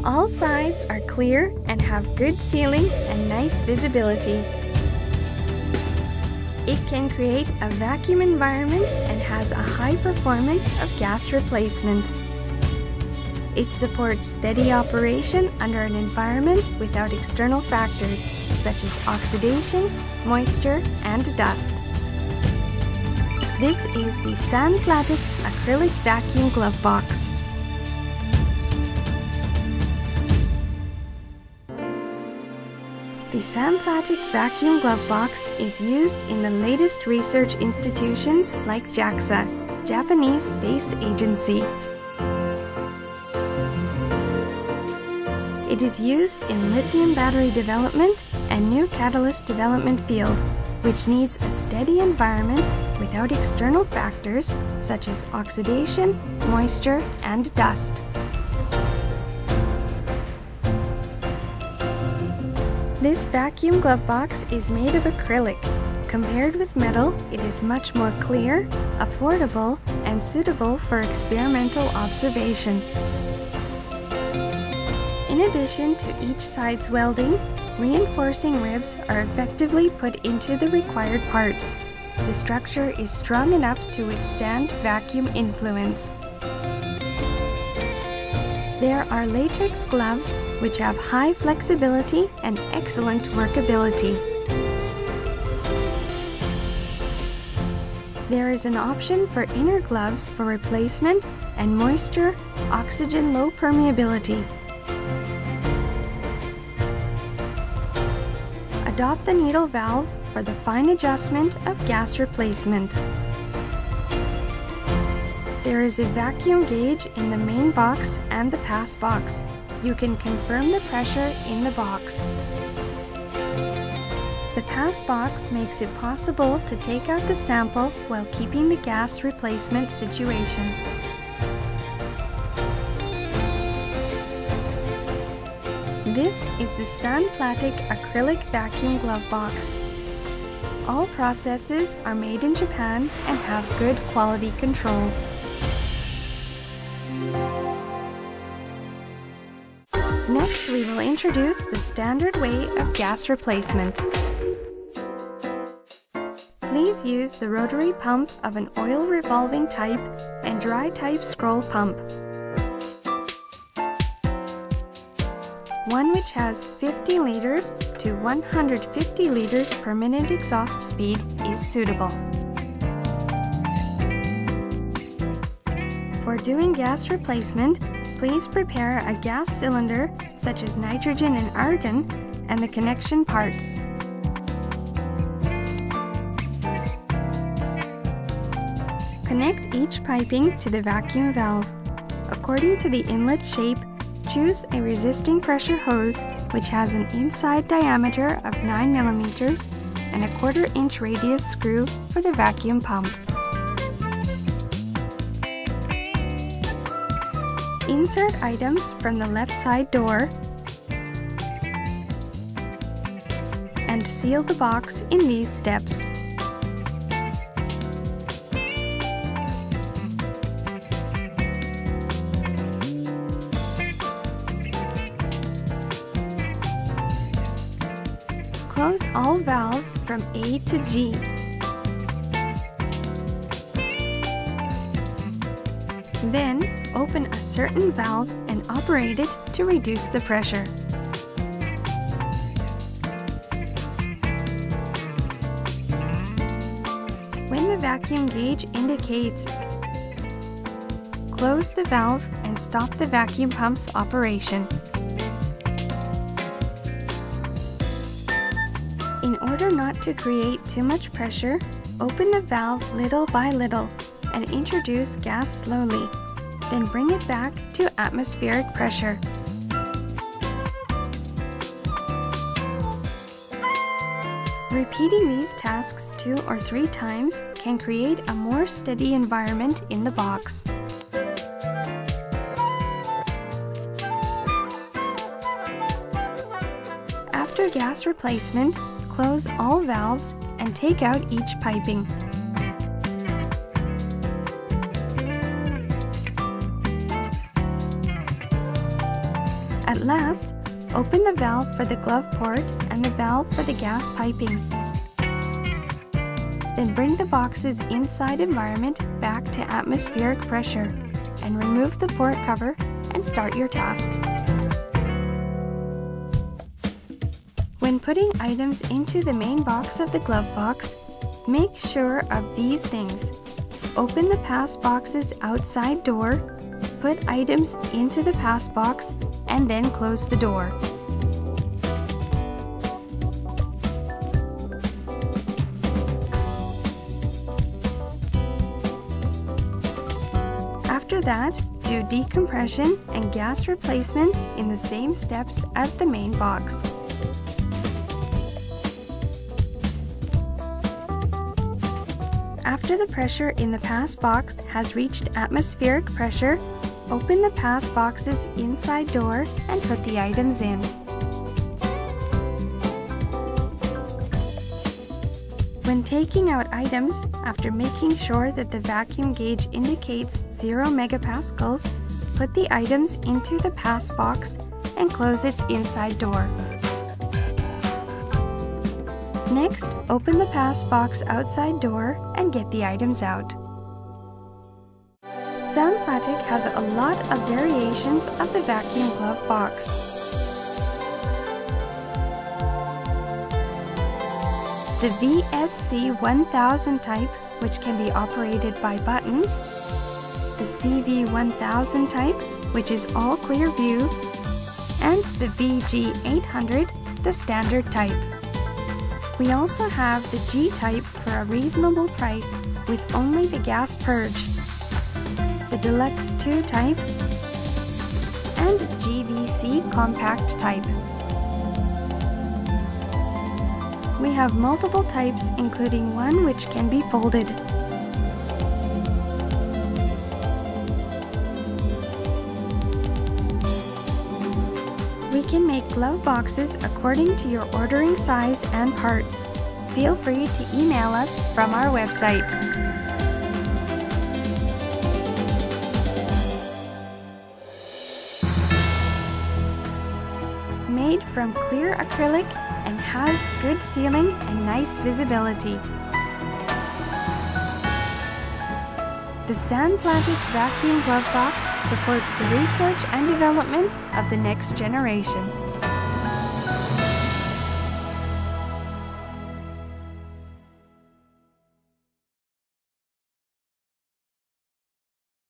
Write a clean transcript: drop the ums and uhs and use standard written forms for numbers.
All sides are clear and have good sealing and nice visibility. It can create a vacuum environment and has a high performance of gas replacement. It supports steady operation under an environment without external factors such as oxidation, moisture, and dust. This is the Sanplatec Acrylic Vacuum Glove Box. The Sanplatec Vacuum Glove Box is used in the latest research institutions like JAXA, Japanese Space Agency. It is used in lithium battery development and new catalyst development field, which needs a steady environment without external factors such as oxidation, moisture, and dust. This vacuum glove box is made of acrylic. Compared with metal, it is much more clear, affordable, and suitable for experimental observation. In addition to each side's welding, reinforcing ribs are effectively put into the required parts. The structure is strong enough to withstand vacuum influence. There are latex gloves which have high flexibility and excellent workability. There is an option for inner gloves for replacement and moisture, oxygen low permeability. Adopt the needle valve for the fine adjustment of gas replacement. There is a vacuum gauge in the main box and the pass box. You can confirm the pressure in the box. The pass box makes it possible to take out the sample while keeping the gas replacement situation. This is the Sanplatec Acrylic Vacuum Glove Box. All processes are made in Japan and have good quality control. Next, we will introduce the standard way of gas replacement. Please use the rotary pump of an oil revolving type and dry type scroll pump. One which has 50 liters to 150 liters per minute exhaust speed is suitable. For doing gas replacement, please prepare a gas cylinder such as nitrogen and argon and the connection parts. Connect each piping to the vacuum valve. According to the inlet shape, choose a resisting pressure hose which has an inside diameter of 9 mm and a 1/4 inch radius screw for the vacuum pump. Insert items from the left side door and seal the box in these steps. Close all valves from A to G. Then, open a certain valve and operate it to reduce the pressure. When the vacuum gauge indicates, close the valve and stop the vacuum pump's operation. In order not to create too much pressure, open the valve little by little and introduce gas slowly. Then bring it back to atmospheric pressure. Repeating these tasks 2 or 3 times can create a more steady environment in the box. After gas replacement, close all valves and take out each piping. At last, open the valve for the glove port and the valve for the gas piping. Then bring the box's inside environment back to atmospheric pressure and remove the port cover and start your task. When putting items into the main box of the glove box, make sure of these things. Open the pass box's outside door, put items into the pass box, and then close the door. After that, do decompression and gas replacement in the same steps as the main box. After the pressure in the pass box has reached atmospheric pressure, open the pass box's inside door and put the items in. When taking out items, after making sure that the vacuum gauge indicates 0 megapascals, put the items into the pass box and close its inside door. Next, open the pass box outside door and get the items out. Sanplatec has a lot of variations of the vacuum glove box. The VSC 1000 type, which can be operated by buttons, the CV 1000 type, which is all clear view, and the VG 800, the standard type. We also have the G-type for a reasonable price with only the gas purge, the Deluxe 2 type, and GVC compact type. We have multiple types, including one which can be folded. We can make glove boxes according to your ordering size and parts. Feel free to email us from our website. Made from clear acrylic and has good sealing and nice visibility. The Sanplatec vacuum glove box supports the research and development of the next generation.